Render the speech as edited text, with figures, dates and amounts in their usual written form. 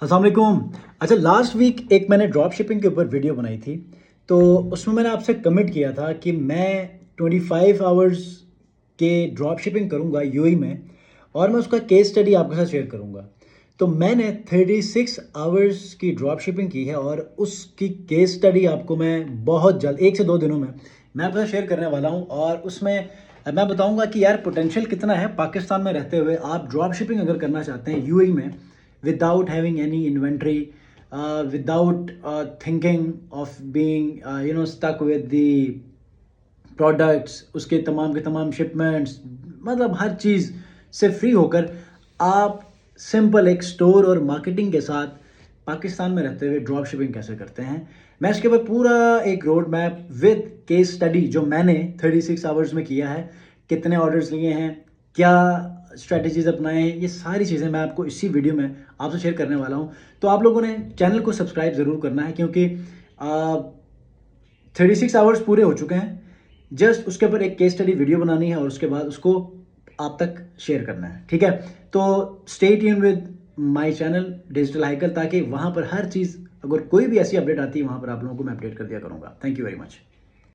अस्सलाम वालेकुम। अच्छा, लास्ट वीक एक मैंने ड्रॉप शिपिंग के ऊपर वीडियो बनाई थी। तो उसमें मैंने आपसे कमिट किया था कि मैं 25 आवर्स के ड्रॉप शिपिंग करूँगा यूएई में, और मैं उसका केस स्टडी आपके साथ शेयर करूँगा। तो मैंने 36 आवर्स की ड्रॉप शिपिंग की है और उसकी केस स्टडी आपको मैं बहुत जल्द 1 से 2 दिनों में मैं आपके साथ शेयर करने वाला हूँ। और उसमें मैं बताऊँगा कि यार पोटेंशियल कितना है पाकिस्तान में रहते हुए आप ड्रॉप शिपिंग अगर करना चाहते हैं यूएई में, without having any inventory, without thinking of being stuck with the products, उसके तमाम के तमाम शिपमेंट्स, मतलब हर चीज़ से फ्री होकर आप सिंपल एक स्टोर और मार्केटिंग के साथ पाकिस्तान में रहते हुए ड्रॉप शिपिंग कैसे करते हैं, मैं इसके ऊपर पूरा एक road map with case study जो मैंने 36 आवर्स में किया है, कितने ऑर्डर्स लिए हैं, क्या स्ट्रेटजीज अपनाए हैं, ये सारी चीज़ें मैं आपको इसी वीडियो में आपसे शेयर करने वाला हूँ। तो आप लोगों ने चैनल को सब्सक्राइब ज़रूर करना है, क्योंकि 36 आवर्स पूरे हो चुके हैं। जस्ट उसके ऊपर एक केस स्टडी वीडियो बनानी है और उसके बाद उसको आप तक शेयर करना है, ठीक है। तो stay tune with my channel digital हाइकल, ताकि वहाँ पर हर चीज़, अगर कोई भी ऐसी अपडेट आती है वहाँ पर आप लोगों को मैं अपडेट कर दिया करूँगा। Thank you very much.